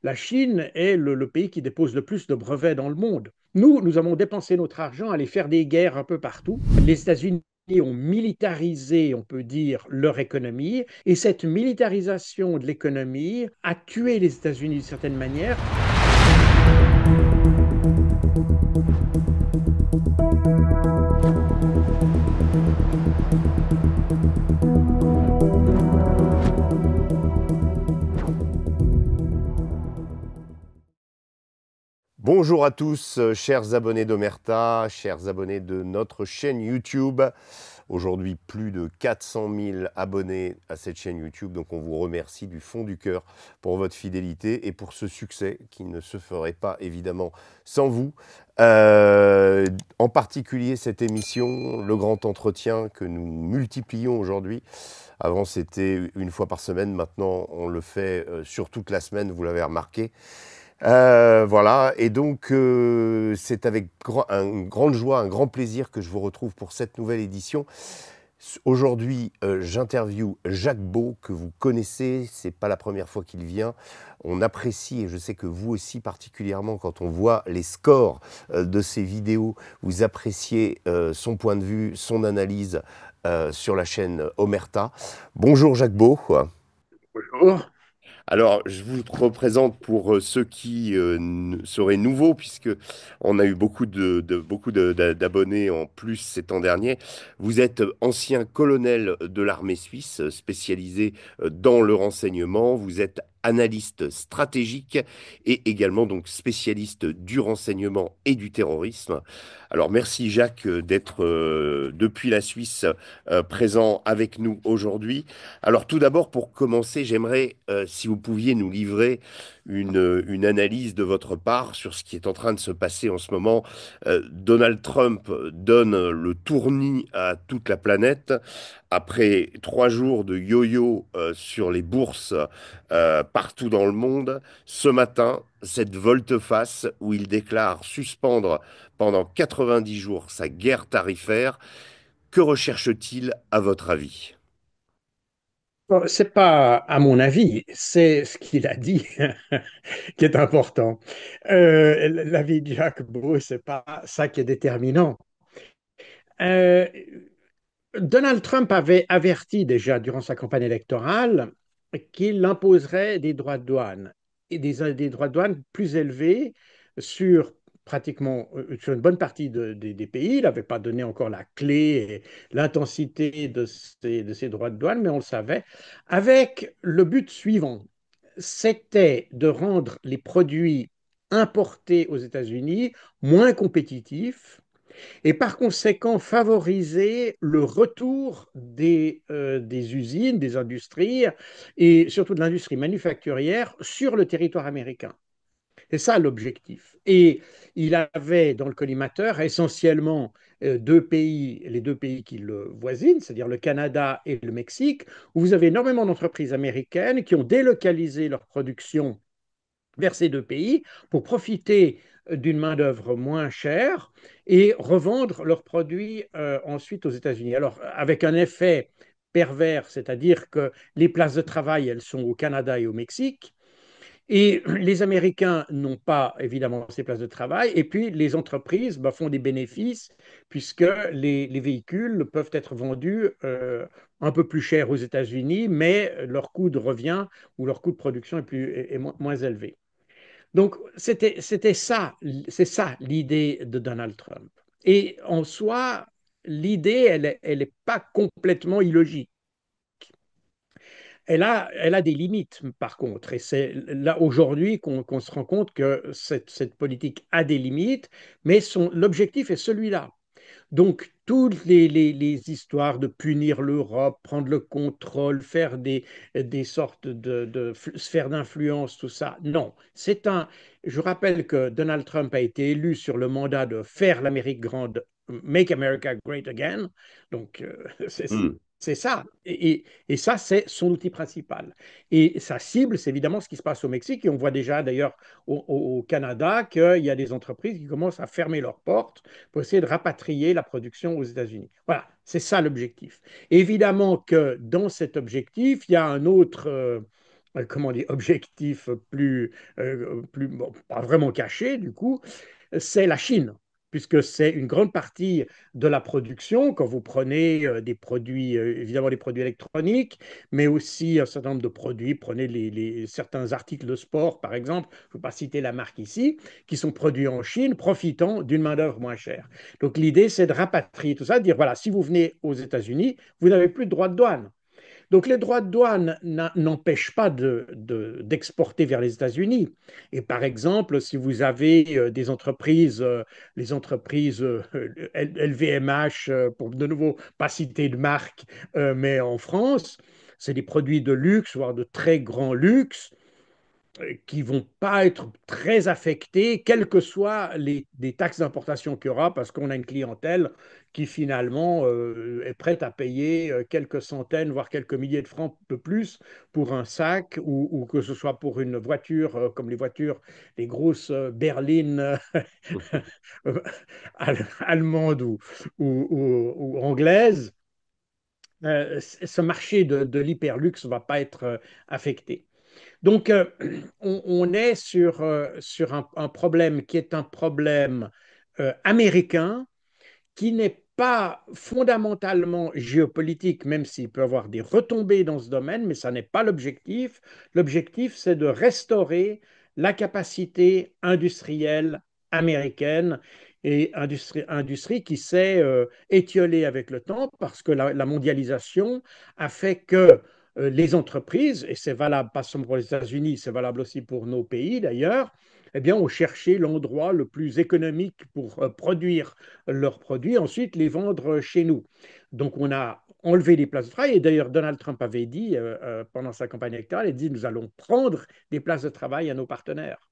La Chine est le pays qui dépose le plus de brevets dans le monde. Nous avons dépensé notre argent à aller faire des guerres un peu partout. Les États-Unis ont militarisé, on peut dire, leur économie, et cette militarisation de l'économie a tué les États-Unis d'une certaine manière. Bonjour à tous, chers abonnés d'Omerta, chers abonnés de notre chaîne YouTube. Aujourd'hui, plus de 400 000 abonnés à cette chaîne YouTube. Donc, on vous remercie du fond du cœur pour votre fidélité et pour ce succès qui ne se ferait pas évidemment sans vous. En particulier, cette émission, le grand entretien que nous multiplions aujourd'hui. Avant, c'était une fois par semaine. Maintenant, on le fait sur toute la semaine, vous l'avez remarqué. Voilà, et donc c'est avec une grande joie, un grand plaisir que je vous retrouve pour cette nouvelle édition. Aujourd'hui, j'interviewe Jacques Beau, que vous connaissez, c'est pas la première fois qu'il vient. On apprécie, et je sais que vous aussi particulièrement, quand on voit les scores de ses vidéos, vous appréciez son point de vue, son analyse sur la chaîne Omerta. Bonjour Jacques Beau. Bonjour. Alors, je vous représente pour ceux qui seraient nouveaux, puisque on a eu d'abonnés en plus ces temps derniers. Vous êtes ancien colonel de l'armée suisse, spécialisé dans le renseignement. Vous êtes analyste stratégique et également donc spécialiste du renseignement et du terrorisme. Alors, merci Jacques d'être depuis la Suisse présent avec nous aujourd'hui. Alors tout d'abord, pour commencer, j'aimerais, si vous pouviez nous livrer une analyse de votre part sur ce qui est en train de se passer en ce moment. Donald Trump donne le tournis à toute la planète. Après 3 jours de yo-yo sur les bourses partout dans le monde, ce matin, cette volte-face où il déclare suspendre pendant 90 jours sa guerre tarifaire, que recherche-t-il à votre avis? Bon, c'est pas à mon avis, c'est ce qu'il a dit qui est important. L'avis de Jacques Beau, c'est pas ça qui est déterminant. Euh, Donald Trump avait averti déjà durant sa campagne électorale qu'il imposerait des droits de douane et des droits de douane plus élevés sur pratiquement sur une bonne partie des pays. Il n'avait pas donné encore la clé et l'intensité de ces droits de douane, mais on le savait, avec le but suivant, c'était de rendre les produits importés aux États-Unis moins compétitifs et par conséquent favoriser le retour des usines, des industries et surtout de l'industrie manufacturière sur le territoire américain. C'est ça l'objectif. Et il avait dans le collimateur essentiellement deux pays, les deux pays qui le voisinent, c'est-à-dire le Canada et le Mexique, où vous avez énormément d'entreprises américaines qui ont délocalisé leur production vers ces deux pays pour profiter d'une main-d'œuvre moins chère et revendre leurs produits ensuite aux États-Unis. Alors, avec un effet pervers, c'est-à-dire que les places de travail, elles sont au Canada et au Mexique, et les Américains n'ont pas évidemment ces places de travail, et puis les entreprises font des bénéfices puisque les véhicules peuvent être vendus un peu plus cher aux États-Unis, mais leur coût de revient ou leur coût de production est moins élevé. Donc, c'est ça l'idée de Donald Trump. Et en soi, l'idée, elle est pas complètement illogique. Elle a des limites, par contre. Et c'est là aujourd'hui qu'on se rend compte que cette politique a des limites, mais l'objectif est celui-là. Donc, toutes les histoires de punir l'Europe, prendre le contrôle, faire des sortes de sphères d'influence, tout ça, non. Je rappelle que Donald Trump a été élu sur le mandat de faire l'Amérique grande, Make America Great Again. Donc, Hmm. c'est ça. Et ça, c'est son outil principal. Et sa cible, c'est évidemment ce qui se passe au Mexique. Et on voit déjà d'ailleurs au Canada qu'il y a des entreprises qui commencent à fermer leurs portes pour essayer de rapatrier la production aux États-Unis. Voilà, c'est ça l'objectif. Évidemment que dans cet objectif, il y a comment dire, objectif plus bon, pas vraiment caché du coup, c'est la Chine, puisque c'est une grande partie de la production. Quand vous prenez des produits, évidemment des produits électroniques, mais aussi un certain nombre de produits, prenez certains articles de sport, par exemple, je ne peux pas citer la marque ici, qui sont produits en Chine, profitant d'une main-d'œuvre moins chère. Donc l'idée, c'est de rapatrier tout ça, de dire, voilà, si vous venez aux États-Unis, vous n'avez plus de droits de douane. Donc les droits de douane n'empêchent pas d'exporter vers les États-Unis. Et par exemple, si vous avez des entreprises, les entreprises LVMH, pour de nouveau pas citer de marque, mais en France, c'est des produits de luxe, voire de très grand luxe qui vont pas être très affectés, quelles que soient les taxes d'importation qu'il y aura, parce qu'on a une clientèle qui finalement est prête à payer quelques centaines, voire quelques milliers de francs, un peu plus, pour un sac, ou que ce soit pour une voiture, comme les voitures, les grosses berlines allemandes ou anglaises. Ce marché de l'hyperluxe ne va pas être affecté. Donc, on est sur un problème qui est un problème américain, qui n'est pas fondamentalement géopolitique, même s'il peut avoir des retombées dans ce domaine, mais ça n'est pas l'objectif. L'objectif, c'est de restaurer la capacité industrielle américaine et industrie qui s'est étiolée avec le temps parce que la mondialisation a fait que les entreprises, et c'est valable pas seulement pour les États-Unis, c'est valable aussi pour nos pays d'ailleurs, eh bien, ont cherché l'endroit le plus économique pour produire leurs produits, ensuite les vendre chez nous. Donc on a enlevé les places de travail, et d'ailleurs Donald Trump avait dit pendant sa campagne électorale, il dit nous allons prendre des places de travail à nos partenaires.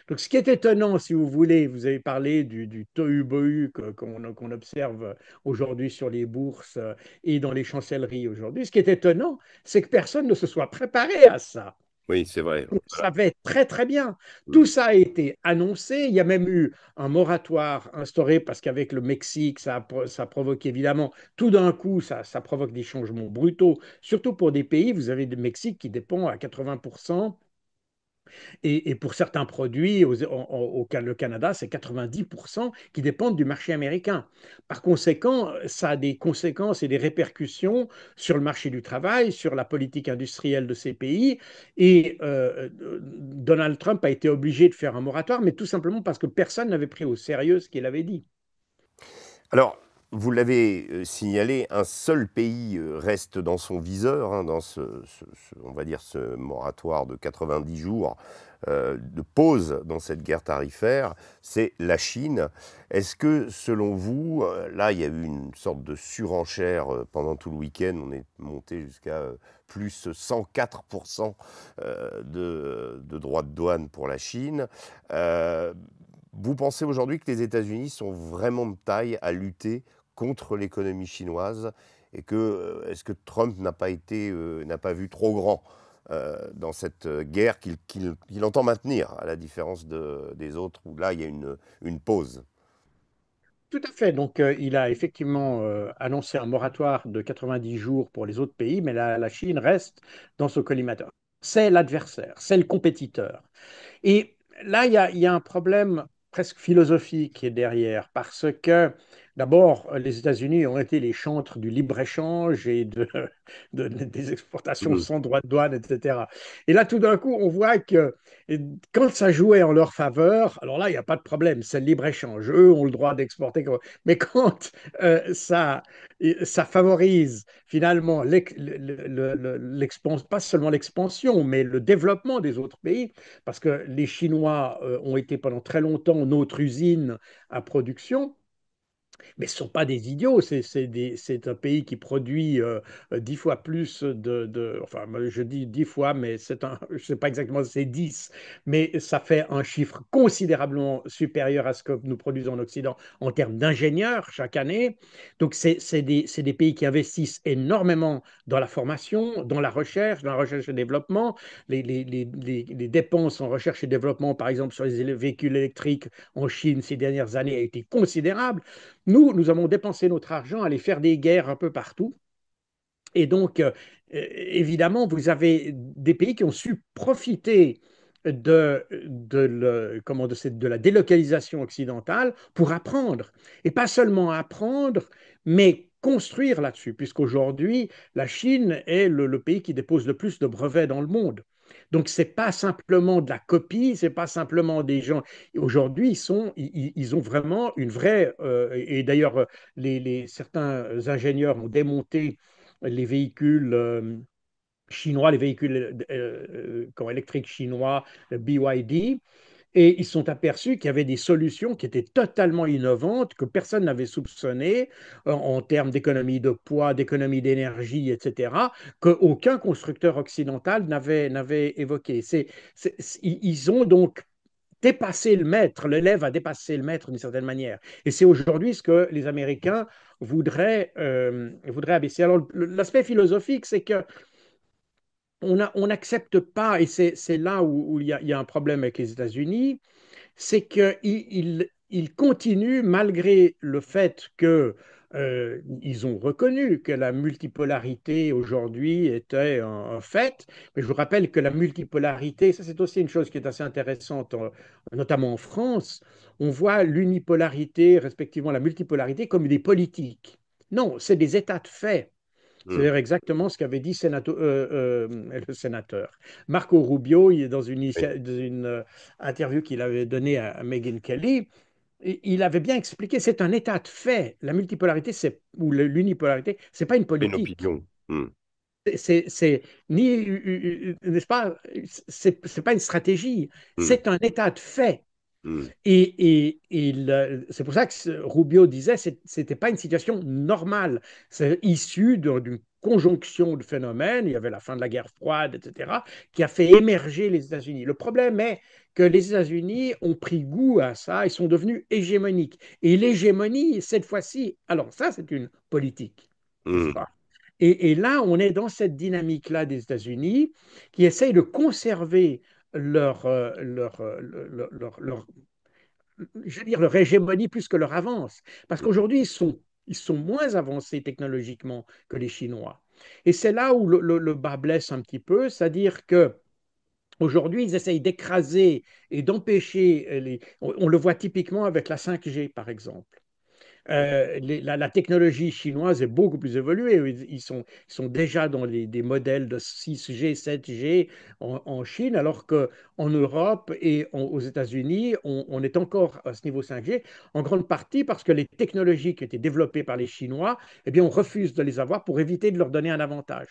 Donc, ce qui est étonnant, si vous voulez, vous avez parlé du tohu-bohu qu'on observe aujourd'hui sur les bourses et dans les chancelleries aujourd'hui. Ce qui est étonnant, c'est que personne ne se soit préparé à ça. Oui, c'est vrai. On Voilà. savait très très bien. Mm. Tout ça a été annoncé. Il y a même eu un moratoire instauré parce qu'avec le Mexique, ça provoque évidemment, tout d'un coup, ça provoque des changements brutaux, surtout pour des pays. Vous avez le Mexique qui dépend à 80%. Et pour certains produits, le Canada, c'est 90% qui dépendent du marché américain. Par conséquent, ça a des conséquences et des répercussions sur le marché du travail, sur la politique industrielle de ces pays. Et Donald Trump a été obligé de faire un moratoire, mais tout simplement parce que personne n'avait pris au sérieux ce qu'il avait dit. Alors, vous l'avez signalé, un seul pays reste dans son viseur, hein, dans on va dire ce moratoire de 90 jours de pause dans cette guerre tarifaire, c'est la Chine. Est-ce que, selon vous, là, il y a eu une sorte de surenchère pendant tout le week-end, on est monté jusqu'à plus 104% de droits de douane pour la Chine. Vous pensez aujourd'hui que les États-Unis sont vraiment de taille à lutter contre l'économie chinoise et que est-ce que Trump n'a pas vu trop grand dans cette guerre qu'il entend maintenir, à la différence des autres où là il y a une pause. Tout à fait. Donc, il a effectivement annoncé un moratoire de 90 jours pour les autres pays, mais la Chine reste dans ce collimateur. C'est l'adversaire, c'est le compétiteur. Et là, il y a un problème presque philosophique qui est derrière, parce que d'abord, les États-Unis ont été les chantres du libre-échange et des exportations Mm. sans droit de douane, etc. Et là, tout d'un coup, on voit que quand ça jouait en leur faveur, alors là, il n'y a pas de problème, c'est le libre-échange. Eux ont le droit d'exporter. Mais quand ça favorise finalement pas seulement l'expansion, mais le développement des autres pays, parce que les Chinois ont été pendant très longtemps notre usine à production, mais ce ne sont pas des idiots, c'est un pays qui produit 10 fois plus enfin je dis 10 fois, mais je ne sais pas exactement si c'est 10, mais ça fait un chiffre considérablement supérieur à ce que nous produisons en Occident en termes d'ingénieurs chaque année. Donc c'est des pays qui investissent énormément dans la recherche et développement. Les dépenses en recherche et développement, par exemple sur les véhicules électriques en Chine ces dernières années, a été considérable. Nous avons dépensé notre argent à aller faire des guerres un peu partout. Et donc, évidemment, vous avez des pays qui ont su profiter de la délocalisation occidentale pour apprendre. Et pas seulement apprendre, mais construire là-dessus, puisqu'aujourd'hui, la Chine est le pays qui dépose le plus de brevets dans le monde. Donc, ce n'est pas simplement de la copie, ce n'est pas simplement des gens. Aujourd'hui, ils ont vraiment une vraie. Et d'ailleurs, certains ingénieurs ont démonté les véhicules chinois, les véhicules électriques chinois, le BYD, et ils se sont aperçus qu'il y avait des solutions qui étaient totalement innovantes, que personne n'avait soupçonnées en termes d'économie de poids, d'économie d'énergie, etc., qu'aucun constructeur occidental n'avait évoqué. Ils ont donc dépassé le maître, l'élève a dépassé le maître d'une certaine manière. Et c'est aujourd'hui ce que les Américains voudraient abaisser. Alors, l'aspect philosophique, c'est que on n'accepte pas, et c'est là où il y a un problème avec les États-Unis, c'est qu'ils continuent, malgré le fait que ils ont reconnu que la multipolarité aujourd'hui était un fait. Mais je vous rappelle que la multipolarité, ça c'est aussi une chose qui est assez intéressante, notamment en France. On voit l'unipolarité, respectivement la multipolarité, comme des politiques. Non, c'est des états de fait. Hmm. C'est-à-dire exactement ce qu'avait dit le sénateur. Marco Rubio, dans Oui. une interview qu'il avait donnée à Megyn Kelly, il avait bien expliqué, c'est un état de fait. La multipolarité ou l'unipolarité, c'est pas une Une politique. opinion. Hmm. C'est ni, n'est-ce pas, c'est pas une stratégie, Hmm. c'est un état de fait. Hmm. C'est pour ça que Rubio disait que ce n'était pas une situation normale. C'est issu d'une conjonction de phénomènes. Il y avait la fin de la guerre froide, etc., qui a fait émerger les États-Unis. Le problème est que les États-Unis ont pris goût à ça, ils sont devenus hégémoniques. Et l'hégémonie, cette fois-ci, alors ça, c'est une politique, n'est-ce Hmm. pas? Et là, on est dans cette dynamique-là des États-Unis qui essayent de conserver leur je veux dire, leur hégémonie plus que leur avance. Parce qu'aujourd'hui, ils sont moins avancés technologiquement que les Chinois. Et c'est là où le bas blesse un petit peu, c'est-à-dire que aujourd'hui, ils essayent d'écraser et d'empêcher on le voit typiquement avec la 5G, par exemple. La technologie chinoise est beaucoup plus évoluée. Ils sont déjà dans des modèles de 6G, 7G en Chine, alors qu'en Europe et aux États-Unis, on est encore à ce niveau 5G, en grande partie parce que les technologies qui ont été développées par les Chinois, eh bien, on refuse de les avoir pour éviter de leur donner un avantage.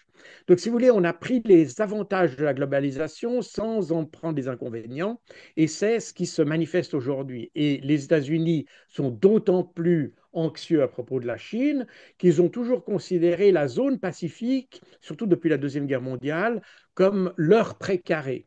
Donc, si vous voulez, on a pris les avantages de la globalisation sans en prendre les inconvénients, et c'est ce qui se manifeste aujourd'hui. Et les États-Unis sont d'autant plus anxieux à propos de la Chine, qu'ils ont toujours considéré la zone Pacifique, surtout depuis la Deuxième Guerre mondiale, comme leur précaré.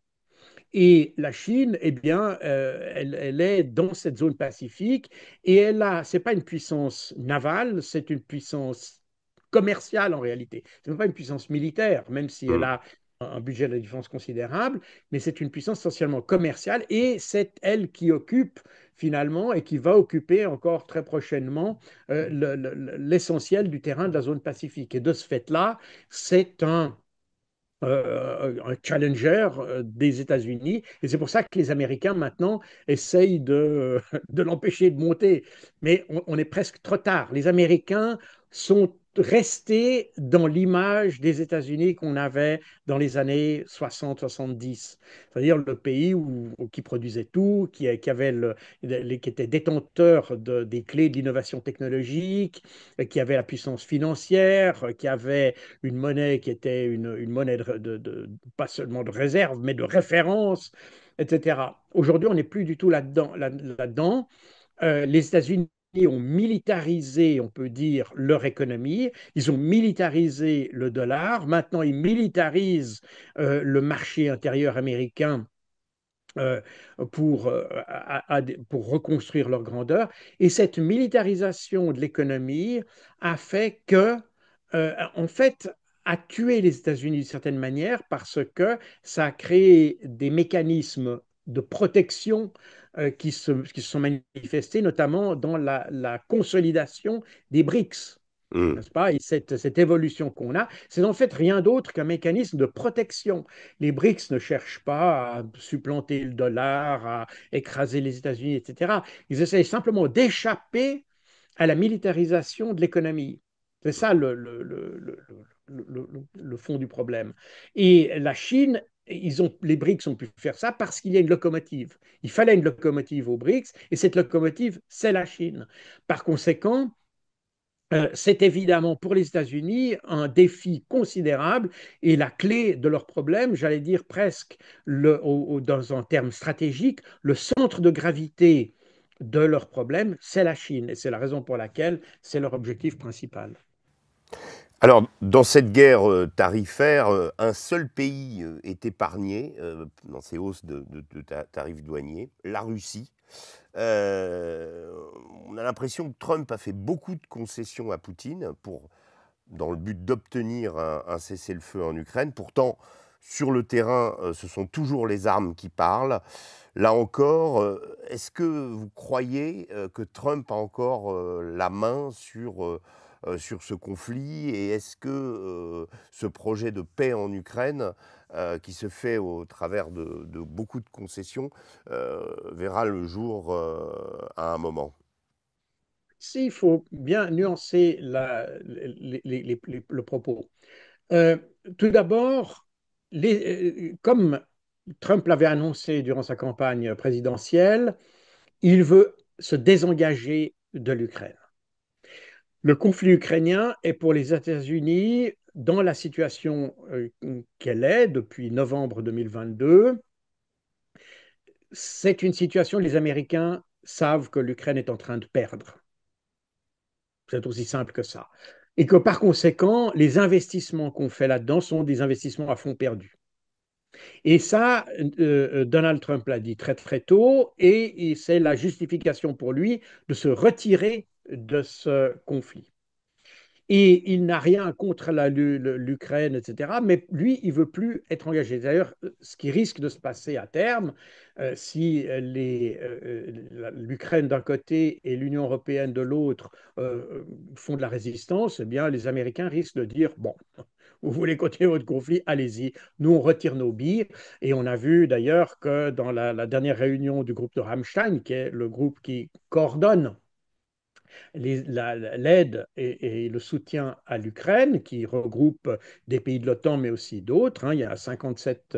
Et la Chine, eh bien, elle est dans cette zone Pacifique et c'est pas une puissance navale, c'est une puissance commerciale en réalité. Ce n'est pas une puissance militaire, même si elle Hmm. a un budget de la défense considérable, mais c'est une puissance essentiellement commerciale et c'est elle qui occupe finalement et qui va occuper encore très prochainement l'essentiel du terrain de la zone Pacifique. Et de ce fait-là, c'est un challenger des États-Unis. Et c'est pour ça que les Américains maintenant essayent de l'empêcher de monter. Mais on est presque trop tard. Les Américains sont restés dans l'image des États-Unis qu'on avait dans les années 60-70. C'est-à-dire le pays qui produisait tout, qui avait qui était détenteur des clés de l'innovation technologique, qui avait la puissance financière, qui avait une monnaie qui était une monnaie pas seulement de réserve, mais de référence, etc. Aujourd'hui, on n'est plus du tout là-dedans. Les États-Unis ont militarisé, on peut dire, leur économie. Ils ont militarisé le dollar. Maintenant, ils militarisent le marché intérieur américain euh, pour reconstruire leur grandeur. Et cette militarisation de l'économie a fait que, en fait, a tué les États-Unis d'une certaine manière parce que ça a créé des mécanismes de protection qui se sont manifestés notamment dans la consolidation des BRICS. Hmm. n'est-ce pas? Et cette évolution qu'on a, c'est en fait rien d'autre qu'un mécanisme de protection. Les BRICS ne cherchent pas à supplanter le dollar, à écraser les États-Unis, etc. Ils essayent simplement d'échapper à la militarisation de l'économie. C'est ça le fond du problème. Et la Chine, les BRICS ont pu faire ça parce qu'il y a une locomotive. Il fallait une locomotive aux BRICS et cette locomotive, c'est la Chine. Par conséquent, c'est évidemment pour les États-Unis un défi considérable et la clé de leur problème, j'allais dire presque dans un terme stratégique, le centre de gravité de leur problème, c'est la Chine et c'est la raison pour laquelle c'est leur objectif principal. Alors, dans cette guerre tarifaire, un seul pays est épargné dans ces hausses de tarifs douaniers, la Russie. Euh, on a l'impression que Trump a fait beaucoup de concessions à Poutine dans le but d'obtenir un cessez-le-feu en Ukraine. Pourtant, sur le terrain, ce sont toujours les armes qui parlent. Là encore, est-ce que vous croyez que Trump a encore la main sur ce conflit et est-ce que ce projet de paix en Ukraine, qui se fait au travers de beaucoup de concessions, verra le jour à un moment? S'il faut bien nuancer le propos. Euh, Tout d'abord, comme Trump l'avait annoncé durant sa campagne présidentielle, il veut se désengager de l'Ukraine. Le conflit ukrainien est pour les États-Unis, dans la situation qu'elle est depuis novembre 2022, c'est une situation où les Américains savent que l'Ukraine est en train de perdre. C'est aussi simple que ça. Et que par conséquent, les investissements qu'on fait là-dedans sont des investissements à fond perdu. Et ça, Donald Trump l'a dit très très tôt, et c'est la justification pour lui de se retirer de ce conflit. Et il n'a rien contre l'Ukraine, etc. Mais lui, il veut plus être engagé. D'ailleurs, ce qui risque de se passer à terme, si l'Ukraine d'un côté et l'Union européenne de l'autre font de la résistance, eh bien, les Américains risquent de dire, bon, vous voulez continuer votre conflit, allez-y. Nous, on retire nos billes. Et on a vu d'ailleurs que dans la dernière réunion du groupe de Rammstein, qui est le groupe qui coordonne l'aide et le soutien à l'Ukraine, qui regroupe des pays de l'OTAN, mais aussi d'autres. Hein. Il y a 57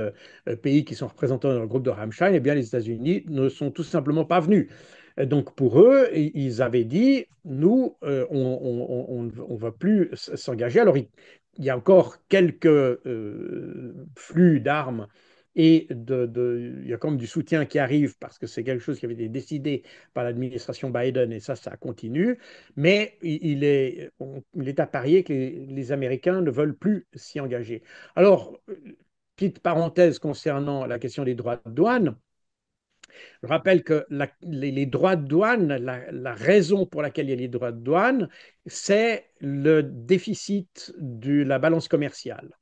pays qui sont représentés dans le groupe de Rammstein. Eh bien, les États-Unis ne sont tout simplement pas venus. Donc, pour eux, ils avaient dit, nous, on ne va plus s'engager. Alors, il y a encore quelques flux d'armes et il y a comme du soutien qui arrive parce que c'est quelque chose qui avait été décidé par l'administration Biden et ça continue. Mais il est à parier que les Américains ne veulent plus s'y engager. Alors, petite parenthèse concernant la question des droits de douane. Je rappelle que les droits de douane, la raison pour laquelle il y a les droits de douane, c'est le déficit de la balance commerciale.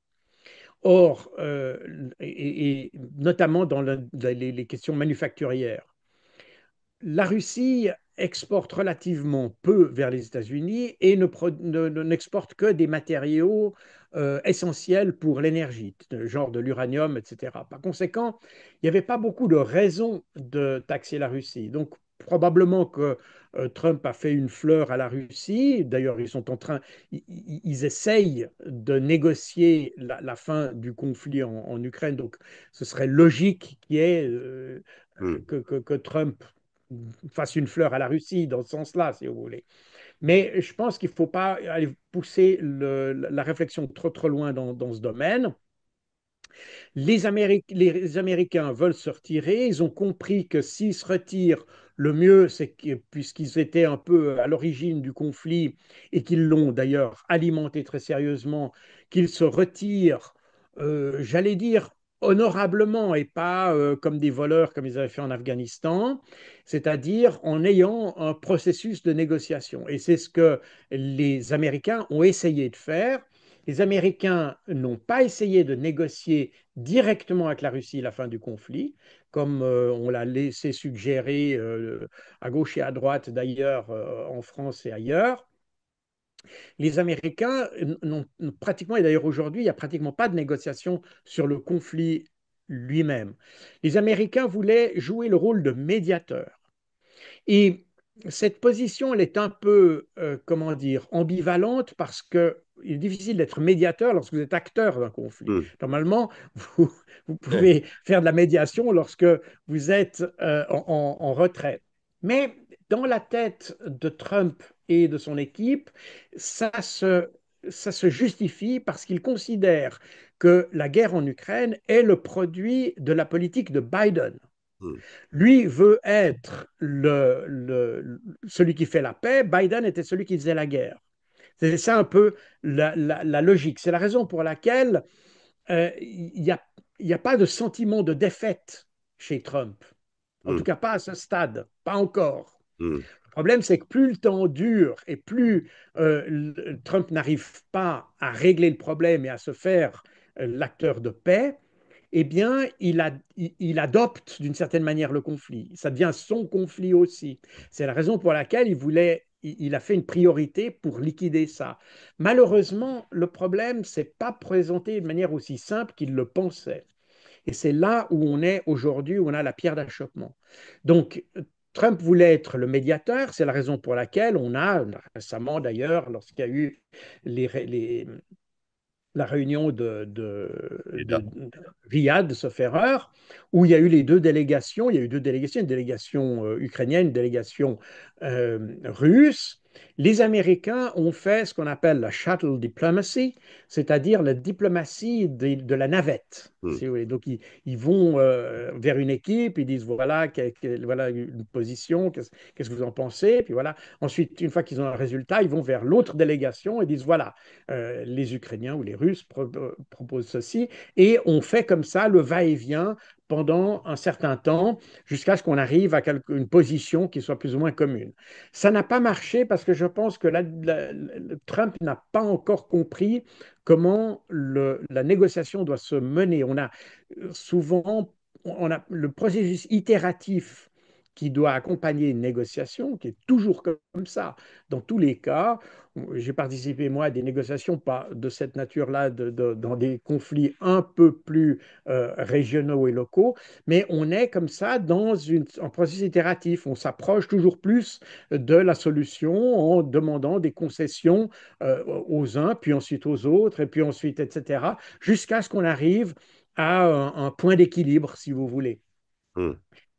Or, et notamment dans les questions manufacturières, la Russie exporte relativement peu vers les États-Unis et n'exporte que des matériaux essentiels pour l'énergie, genre de l'uranium, etc. Par conséquent, il n'y avait pas beaucoup de raisons de taxer la Russie. Donc, probablement que Trump a fait une fleur à la Russie. D'ailleurs, ils essayent de négocier la fin du conflit en Ukraine. Donc, ce serait logique Hmm. que Trump fasse une fleur à la Russie dans ce sens-là, si vous voulez. Mais je pense qu'il ne faut pas aller pousser la réflexion trop loin dans ce domaine. Les Américains veulent se retirer. Ils ont compris que s'ils se retirent, le mieux, c'est que, puisqu'ils étaient un peu à l'origine du conflit et qu'ils l'ont d'ailleurs alimenté très sérieusement, qu'ils se retirent, j'allais dire, honorablement et pas comme des voleurs comme ils avaient fait en Afghanistan, c'est-à-dire en ayant un processus de négociation. Et c'est ce que les Américains ont essayé de faire. Les Américains n'ont pas essayé de négocier directement avec la Russie la fin du conflit, comme on l'a laissé suggérer à gauche et à droite d'ailleurs en France et ailleurs. Les Américains n'ont pratiquement, et d'ailleurs aujourd'hui, il n'y a pratiquement pas de négociation sur le conflit lui-même. Les Américains voulaient jouer le rôle de médiateur. Et cette position, elle est un peu, comment dire, ambivalente parce que il est difficile d'être médiateur lorsque vous êtes acteur d'un conflit. Hmm. Normalement, vous, vous Ouais. pouvez faire de la médiation lorsque vous êtes en retrait. Mais dans la tête de Trump et de son équipe, ça se, ça se justifie parce qu'ils considèrent que la guerre en Ukraine est le produit de la politique de Biden. Hmm. Lui veut être celui qui fait la paix, Biden était celui qui faisait la guerre. C'est ça un peu la logique. C'est la raison pour laquelle il n'y a, y a pas de sentiment de défaite chez Trump. En Hmm. tout cas, pas à ce stade, pas encore. Hmm. Le problème, c'est que plus le temps dure et plus Trump n'arrive pas à régler le problème et à se faire l'acteur de paix, eh bien, il adopte d'une certaine manière le conflit. Ça devient son conflit aussi. C'est la raison pour laquelle il a fait une priorité pour liquider ça. Malheureusement, le problème s'est pas présenté de manière aussi simple qu'il le pensait. Et c'est là où on est aujourd'hui, où on a la pierre d'achoppement. Donc, Trump voulait être le médiateur, c'est la raison pour laquelle on a récemment d'ailleurs, lorsqu'il y a eu les, la réunion Et là. de Riyad, sauf erreur, où il y a eu les deux délégations. Il y a eu deux délégations, une délégation ukrainienne, une délégation russe. Les Américains ont fait ce qu'on appelle la shuttle diplomacy, c'est-à-dire la diplomatie de la navette. Hmm. Si vous voulez. Donc, ils vont vers une équipe, ils disent voilà, voilà une position, qu'est-ce que vous en pensez? Puis voilà. Ensuite, une fois qu'ils ont un résultat, ils vont vers l'autre délégation et disent voilà, les Ukrainiens ou les Russes proposent ceci, et on fait comme ça le va-et-vient pendant un certain temps jusqu'à ce qu'on arrive à une position qui soit plus ou moins commune. Ça n'a pas marché parce que je pense que Trump n'a pas encore compris comment la négociation doit se mener. On a souvent on a le processus itératif qui doit accompagner une négociation, qui est toujours comme ça. Dans tous les cas, j'ai participé, moi, à des négociations, pas de cette nature-là, dans des conflits un peu plus régionaux et locaux, mais on est comme ça dans un processus itératif. On s'approche toujours plus de la solution en demandant des concessions aux uns, puis ensuite aux autres, et puis ensuite, etc., jusqu'à ce qu'on arrive à un point d'équilibre, si vous voulez. Hmm.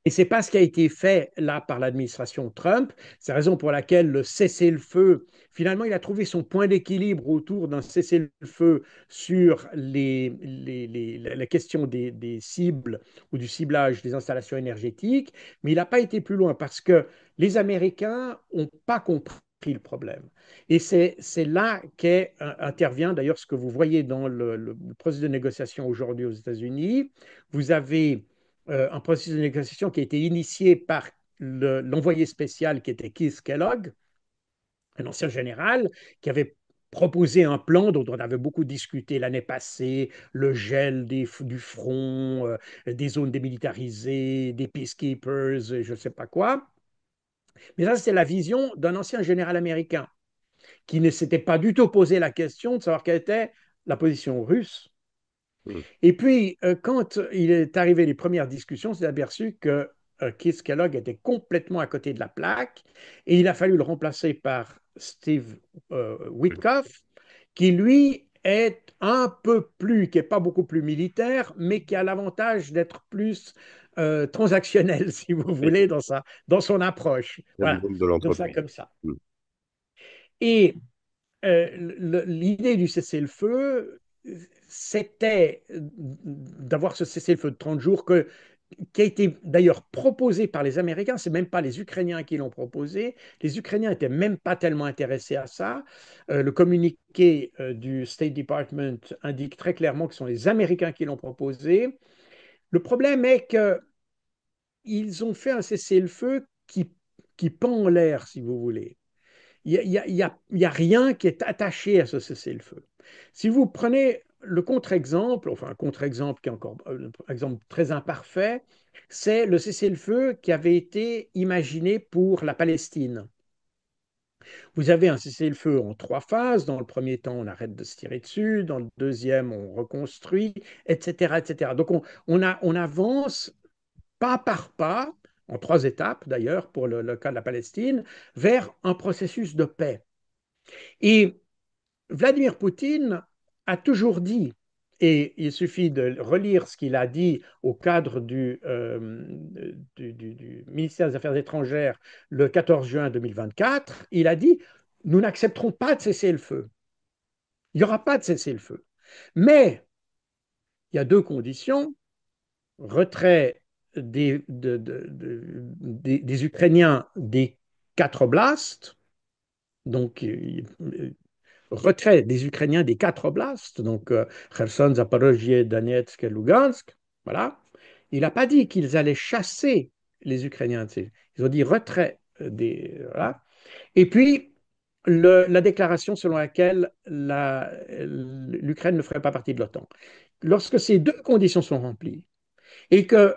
Et ce n'est pas ce qui a été fait là par l'administration Trump. C'est la raison pour laquelle le cessez-le-feu, finalement, il a trouvé son point d'équilibre autour d'un cessez-le-feu sur la question des cibles ou du ciblage des installations énergétiques, mais il n'a pas été plus loin parce que les Américains n'ont pas compris le problème. Et c'est là qu'intervient d'ailleurs ce que vous voyez dans le processus de négociation aujourd'hui aux États-Unis. Vous avez un processus de négociation qui a été initié par l'envoyé spécial qui était Keith Kellogg, un ancien général, qui avait proposé un plan dont on avait beaucoup discuté l'année passée, le gel du front, des zones démilitarisées, des peacekeepers, je ne sais pas quoi. Mais ça, c'est la vision d'un ancien général américain qui ne s'était pas du tout posé la question de savoir quelle était la position russe. Hmm. Et puis, quand il est arrivé les premières discussions, on s'est aperçu que Keith Kellogg était complètement à côté de la plaque et il a fallu le remplacer par Steve Witkoff, qui lui est un peu plus, qui n'est pas beaucoup plus militaire, mais qui a l'avantage d'être plus transactionnel, si vous Et voulez, dans son approche. le Voilà, monde de donc ça l'entreprise. comme ça. Hmm. Et l'idée du cessez-le-feu, c'était d'avoir ce cessez-le-feu de 30 jours qui a été d'ailleurs proposé par les Américains. Ce n'est même pas les Ukrainiens qui l'ont proposé. Les Ukrainiens n'étaient même pas tellement intéressés à ça. Le communiqué du State Department indique très clairement que ce sont les Américains qui l'ont proposé. Le problème est qu'ils ont fait un cessez-le-feu qui pend en l'air, si vous voulez. Il y a rien qui est attaché à ce cessez-le-feu. Si vous prenez le contre-exemple, enfin un contre-exemple qui est encore un exemple très imparfait, c'est le cessez-le-feu qui avait été imaginé pour la Palestine. Vous avez un cessez-le-feu en trois phases. Dans le premier temps, on arrête de se tirer dessus. Dans le deuxième, on reconstruit, etc., etc. Donc on avance pas par pas, en trois étapes d'ailleurs pour le cas de la Palestine, vers un processus de paix. Et Vladimir Poutine a toujours dit, et il suffit de relire ce qu'il a dit au cadre du ministère des Affaires étrangères le 14 juin 2024, il a dit, nous n'accepterons pas de cesser le feu. Il n'y aura pas de cesser le feu. Mais il y a deux conditions. Retrait des Ukrainiens des quatre oblasts, donc retrait des Ukrainiens des quatre oblasts, donc Kherson, Zaporozhye, Donetsk et Lugansk, voilà. Il n'a pas dit qu'ils allaient chasser les Ukrainiens. Ils ont dit retrait voilà. Et puis, la déclaration selon laquelle l'Ukraine ne ferait pas partie de l'OTAN. Lorsque ces deux conditions sont remplies et que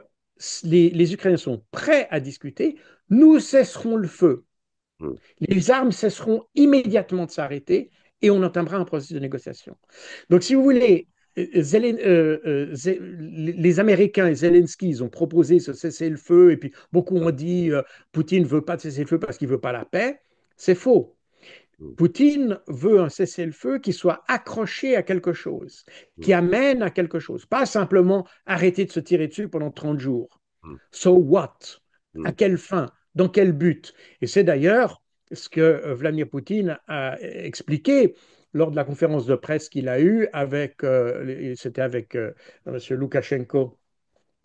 les Ukrainiens sont prêts à discuter, nous cesserons le feu. Mm. Les armes cesseront immédiatement de s'arrêter et on entamera un processus de négociation. Donc, si vous voulez, les Américains et Zelensky, ils ont proposé ce cessez-le-feu, et puis beaucoup ont dit Poutine ne veut pas de cessez-le-feu parce qu'il ne veut pas la paix. C'est faux. Mm. Poutine veut un cessez-le-feu qui soit accroché à quelque chose, qui Mm. amène à quelque chose, pas simplement arrêter de se tirer dessus pendant 30 jours. Mm. So what? À Mm. quelle fin? Dans quel but? Et c'est d'ailleurs ce que Vladimir Poutine a expliqué lors de la conférence de presse qu'il a eue avec, c'était avec M. Loukachenko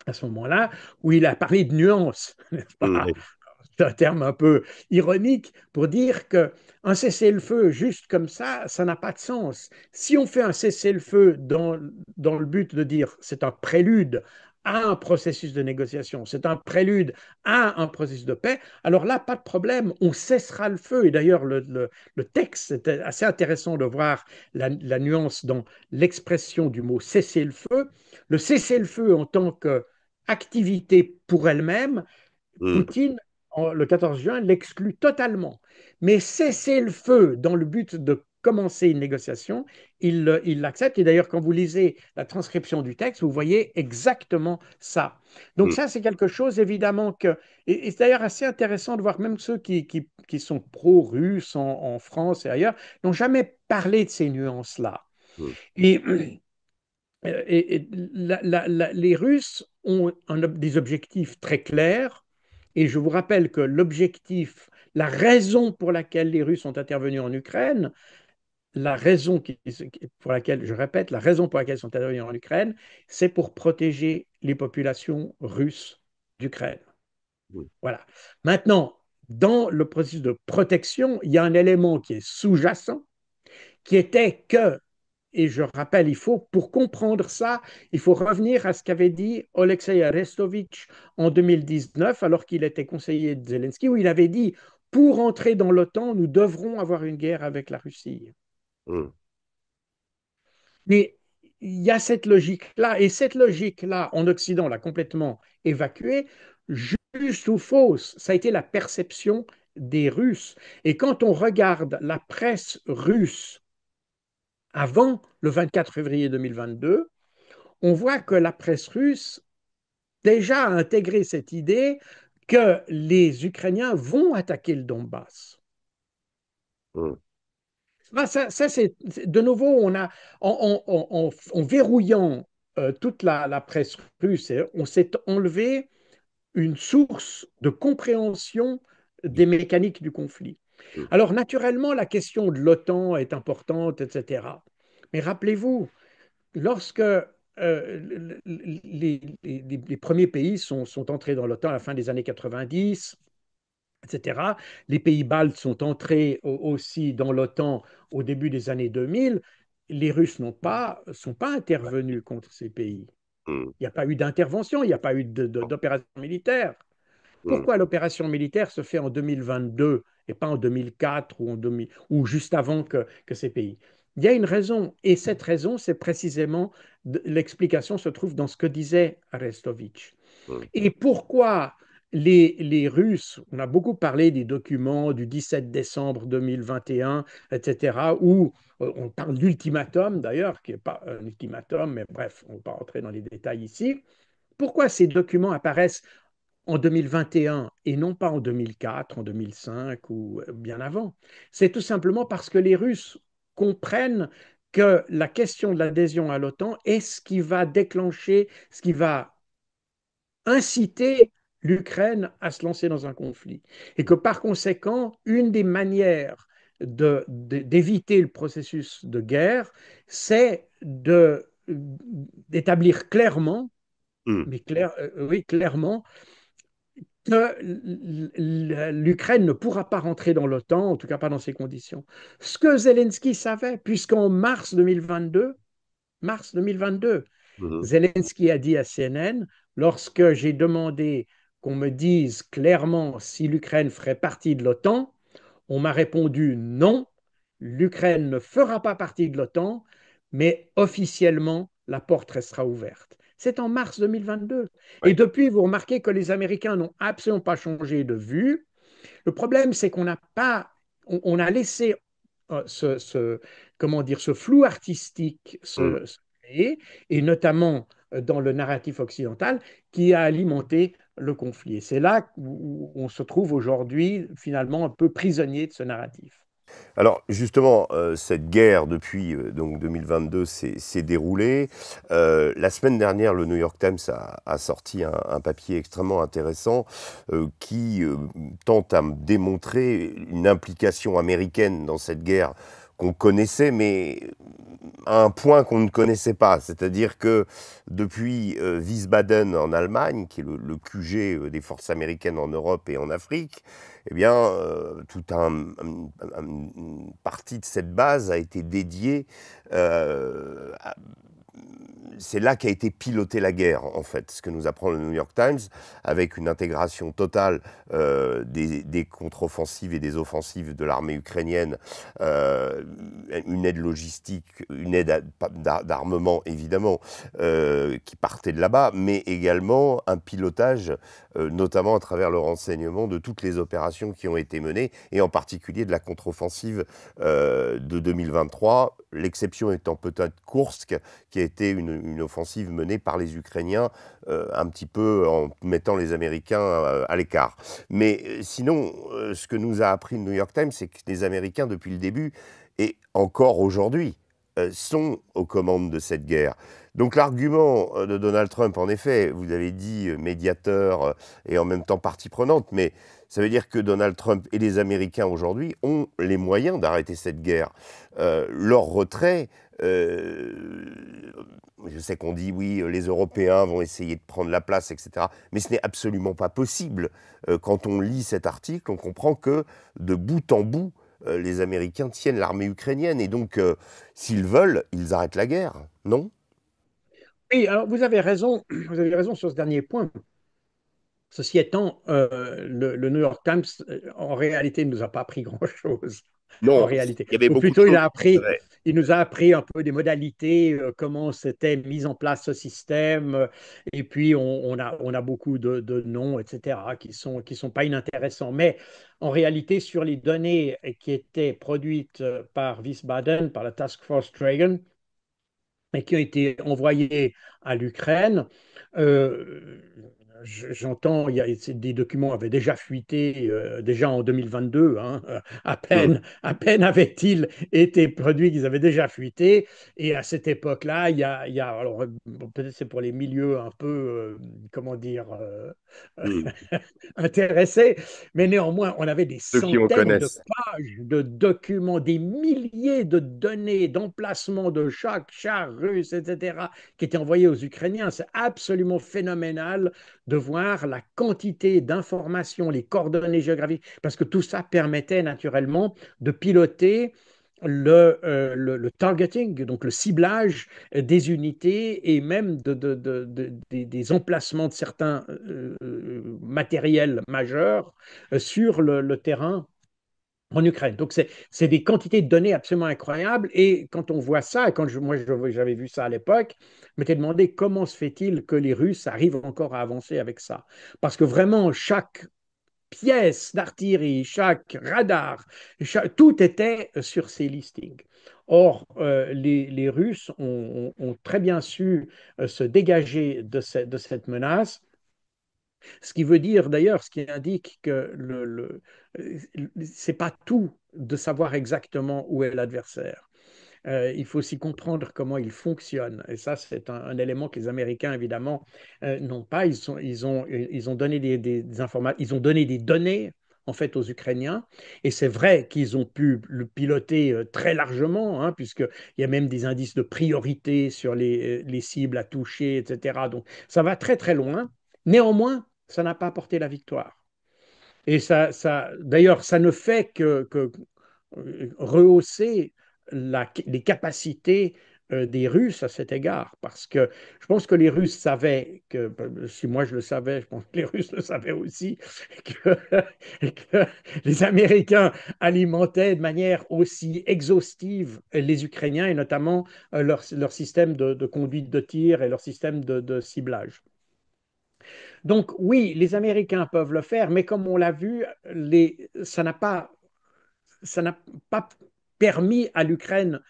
à ce moment-là, où il a parlé de nuances, n'est-ce pas? Mm. C'est un terme un peu ironique pour dire qu'un cessez-le-feu juste comme ça n'a pas de sens. Si on fait un cessez-le-feu dans le but de dire c'est un prélude à un processus de négociation, c'est un prélude à un processus de paix, alors là, pas de problème, on cessera le feu. Et d'ailleurs, le texte, c'était assez intéressant de voir la nuance dans l'expression du mot cessez-le-feu. Le cessez-le-feu en tant qu'activité pour elle-même, Mm. Poutine, le 14 juin, l'exclut totalement. Mais cesser le feu dans le but de commencer une négociation, il l'accepte. Et d'ailleurs, quand vous lisez la transcription du texte, vous voyez exactement ça. Donc Mm. ça, c'est quelque chose, évidemment, et c'est d'ailleurs assez intéressant de voir même ceux qui sont pro-russes en France et ailleurs, n'ont jamais parlé de ces nuances-là. Mm. Et les Russes ont des objectifs très clairs. Et je vous rappelle que l'objectif, la raison pour laquelle les Russes sont intervenus en Ukraine, la raison pour laquelle, je répète, la raison pour laquelle ils sont intervenus en Ukraine, c'est pour protéger les populations russes d'Ukraine. Mm. Voilà. Maintenant, dans le processus de protection, il y a un élément qui est sous-jacent, qui était que, et je rappelle, pour comprendre ça, il faut revenir à ce qu'avait dit Oleksiy Arestovitch en 2019, alors qu'il était conseiller de Zelensky, où il avait dit, pour entrer dans l'OTAN, nous devrons avoir une guerre avec la Russie. Mm. Mais il y a cette logique-là, et cette logique-là, en Occident, on l'a complètement évacuée, juste ou fausse, ça a été la perception des Russes. Et quand on regarde la presse russe avant le 24 février 2022, on voit que la presse russe déjà a intégré cette idée que les Ukrainiens vont attaquer le Donbass. Mm. C'est de nouveau, en verrouillant toute la presse russe, on s'est enlevé une source de compréhension des mécaniques du conflit. Mm. Alors, naturellement, la question de l'OTAN est importante, etc. Mais rappelez-vous, lorsque les premiers pays sont entrés dans l'OTAN à la fin des années 90, etc., les pays baltes sont entrés aussi dans l'OTAN au début des années 2000, les Russes sont pas intervenus contre ces pays. Mm. Il n'y a pas eu d'intervention, il n'y a pas eu d'opération militaire. Mm. Pourquoi l'opération militaire se fait en 2022 et pas en 2004 ou juste avant que ces pays? Il y a une raison, et cette raison, c'est précisément, l'explication se trouve dans ce que disait Arestovitch. Mm. Et pourquoi les Russes, on a beaucoup parlé des documents du 17 décembre 2021, etc., où on parle d'ultimatum d'ailleurs, qui n'est pas un ultimatum, mais bref, on ne va pas rentrer dans les détails ici. Pourquoi ces documents apparaissent en 2021 et non pas en 2004, en 2005 ou bien avant? C'est tout simplement parce que les Russes comprennent que la question de l'adhésion à l'OTAN est ce qui va déclencher, ce qui va inciter l'Ukraine à se lancer dans un conflit. Et que par conséquent, une des manières d'éviter le processus de guerre, c'est d'établir clairement, Hmm. mais oui, clairement, que l'Ukraine ne pourra pas rentrer dans l'OTAN, en tout cas pas dans ces conditions. Ce que Zelensky savait, puisqu'en mars 2022, Mhm. Zelensky a dit à CNN, lorsque j'ai demandé qu'on me dise clairement si l'Ukraine ferait partie de l'OTAN, on m'a répondu non, l'Ukraine ne fera pas partie de l'OTAN, mais officiellement, la porte restera ouverte. C'est en mars 2022. Et Ouais. depuis, vous remarquez que les Américains n'ont absolument pas changé de vue. Le problème, c'est qu'on n'a pas, on a laissé comment dire, ce flou artistique Hmm. se créer, et notamment dans le narratif occidental, qui a alimenté le conflit. Et c'est là où on se trouve aujourd'hui finalement un peu prisonnier de ce narratif. Alors justement, cette guerre depuis donc 2022 s'est déroulée. La semaine dernière, le New York Times a sorti un papier extrêmement intéressant qui tente à me démontrer une implication américaine dans cette guerre qu'on connaissait, mais à un point qu'on ne connaissait pas. C'est-à-dire que depuis Wiesbaden en Allemagne, qui est le QG des forces américaines en Europe et en Afrique, eh bien, toute une partie de cette base a été dédiée c'est là qu'a été pilotée la guerre, en fait, ce que nous apprend le New York Times, avec une intégration totale des contre-offensives et des offensives de l'armée ukrainienne, euh, une aide logistique, une aide d'armement, évidemment, qui partait de là-bas, mais également un pilotage, notamment à travers le renseignement de toutes les opérations qui ont été menées, et en particulier de la contre-offensive de 2023, l'exception étant peut-être Kursk, qui a été une offensive menée par les Ukrainiens, un petit peu en mettant les Américains à l'écart. Mais sinon, ce que nous a appris le New York Times, c'est que les Américains, depuis le début, et encore aujourd'hui, sont aux commandes de cette guerre. Donc l'argument de Donald Trump, en effet, vous avez dit médiateur et en même temps partie prenante, mais ça veut dire que Donald Trump et les Américains aujourd'hui ont les moyens d'arrêter cette guerre. Leur retrait, je sais qu'on dit oui, les Européens vont essayer de prendre la place, etc. Mais ce n'est absolument pas possible. Quand on lit cet article, on comprend que de bout en bout, les Américains tiennent l'armée ukrainienne. Et donc, s'ils veulent, ils arrêtent la guerre, non? Oui, alors vous avez raison sur ce dernier point. Ceci étant, le New York Times, en réalité, ne nous a pas appris grand-chose. En Non, réalité. il y avait Ou beaucoup de plutôt, choses. il nous a appris un peu des modalités, comment s'était mis en place ce système, et puis on a beaucoup de noms, etc., qui sont pas inintéressants. Mais en réalité, sur les données qui étaient produites par Wiesbaden, par la Task Force Dragon, et qui ont été envoyés à l'Ukraine. Euh, J'entends, des documents avaient déjà fuité déjà en 2022, hein, Hmm, à peine avaient-ils été produits qu'ils avaient déjà fuité. Et à cette époque-là, alors peut-être c'est pour les milieux un peu, comment dire, hmm. intéressés, mais néanmoins, on avait des Ceux qui en centaines de connaissent. pages de documents, des milliers de données d'emplacement de chaque char russe, etc., qui étaient envoyés aux Ukrainiens. C'est absolument phénoménal de voir la quantité d'informations, les coordonnées géographiques, parce que tout ça permettait naturellement de piloter le targeting, donc le ciblage des unités et même des emplacements de certains matériels majeurs sur le terrain en Ukraine. Donc, c'est des quantités de données absolument incroyables. Et quand on voit ça, et j'avais vu ça à l'époque, je m'étais demandé comment se fait-il que les Russes arrivent encore à avancer avec ça. Parce que vraiment, chaque pièce d'artillerie, chaque radar, tout était sur ces listings. Or, les Russes ont très bien su se dégager de cette menace, ce qui veut dire d'ailleurs, ce qui indique que c'est pas tout de savoir exactement où est l'adversaire. Il faut aussi comprendre comment il fonctionne. Et ça, c'est un élément que les Américains, évidemment, n'ont pas. Ils ont donné des informations, ils ont donné des données, en fait, aux Ukrainiens. Et c'est vrai qu'ils ont pu le piloter très largement, hein, puisqu'il y a même des indices de priorité sur les cibles à toucher, etc. Donc, ça va très, très loin. Néanmoins, ça n'a pas apporté la victoire. Et d'ailleurs, ça ne fait que rehausser les capacités des Russes à cet égard. Parce que je pense que les Russes savaient que, si moi je le savais, je pense que les Russes le savaient aussi, que, que les Américains alimentaient de manière aussi exhaustive les Ukrainiens et notamment leur système de conduite de tir et leur système de ciblage. Donc oui, les Américains peuvent le faire, mais comme on l'a vu, ça n'a pas permis à l'Ukraine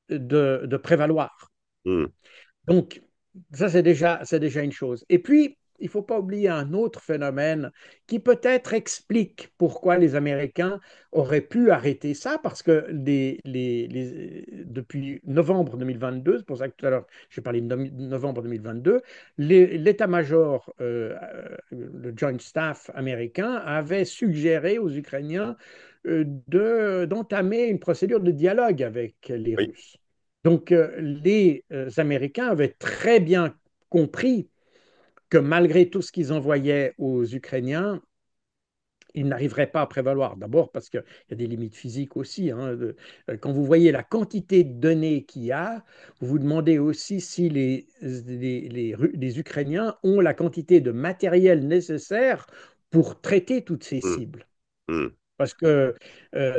de prévaloir. Hmm. Donc, ça, c'est déjà une chose. Et puis, il ne faut pas oublier un autre phénomène qui peut-être explique pourquoi les Américains auraient pu arrêter ça, parce que depuis novembre 2022, c'est pour ça que tout à l'heure j'ai parlé de novembre 2022, l'état-major, le Joint Staff américain, avait suggéré aux Ukrainiens d'entamer une procédure de dialogue avec les Oui, Russes. Donc, les Américains avaient très bien compris que malgré tout ce qu'ils envoyaient aux Ukrainiens, ils n'arriveraient pas à prévaloir. D'abord parce qu'il y a des limites physiques aussi, hein. Quand vous voyez la quantité de données qu'il y a, vous vous demandez aussi si les Ukrainiens ont la quantité de matériel nécessaire pour traiter toutes ces hmm, cibles. hmm, Parce que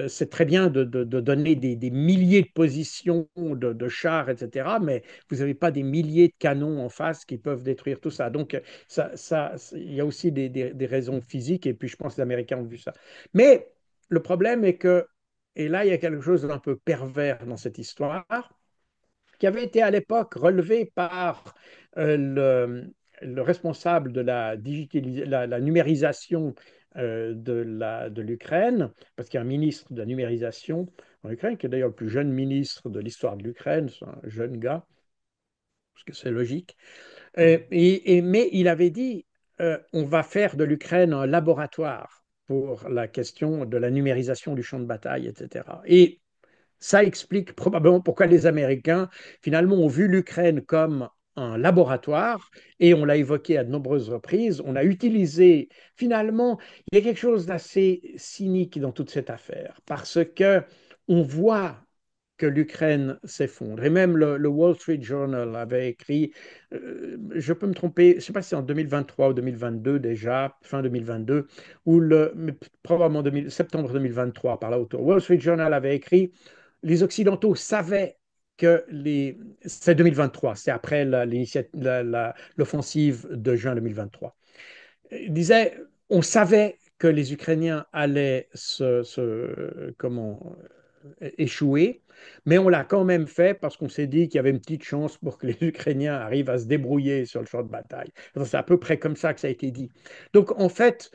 c'est très bien de donner des milliers de positions de chars, etc., mais vous n'avez pas des milliers de canons en face qui peuvent détruire tout ça. Donc, il y a aussi des raisons physiques, et puis je pense que les Américains ont vu ça. Mais le problème est que, et là, il y a quelque chose d'un peu pervers dans cette histoire, qui avait été à l'époque relevé par euh, le, le responsable de la numérisation de l'Ukraine, parce qu'il y a un ministre de la numérisation en Ukraine, qui est d'ailleurs le plus jeune ministre de l'histoire de l'Ukraine, c'est un jeune gars, parce que c'est logique. Mais il avait dit, on va faire de l'Ukraine un laboratoire pour la question de la numérisation du champ de bataille, etc. Et ça explique probablement pourquoi les Américains, finalement, ont vu l'Ukraine comme un laboratoire, et on l'a évoqué à de nombreuses reprises. On a utilisé, finalement, il y a quelque chose d'assez cynique dans toute cette affaire, parce que on voit que l'Ukraine s'effondre. Et même le Wall Street Journal avait écrit, je peux me tromper, je ne sais pas si c'est en 2023 ou 2022 déjà, fin 2022, ou probablement septembre 2023 par là autour. Wall Street Journal avait écrit, les Occidentaux savaient que c'est 2023, c'est après l'offensive de juin 2023. Il disait, on savait que les Ukrainiens allaient échouer, mais on l'a quand même fait parce qu'on s'est dit qu'il y avait une petite chance pour que les Ukrainiens arrivent à se débrouiller sur le champ de bataille. C'est à peu près comme ça que ça a été dit. Donc en fait,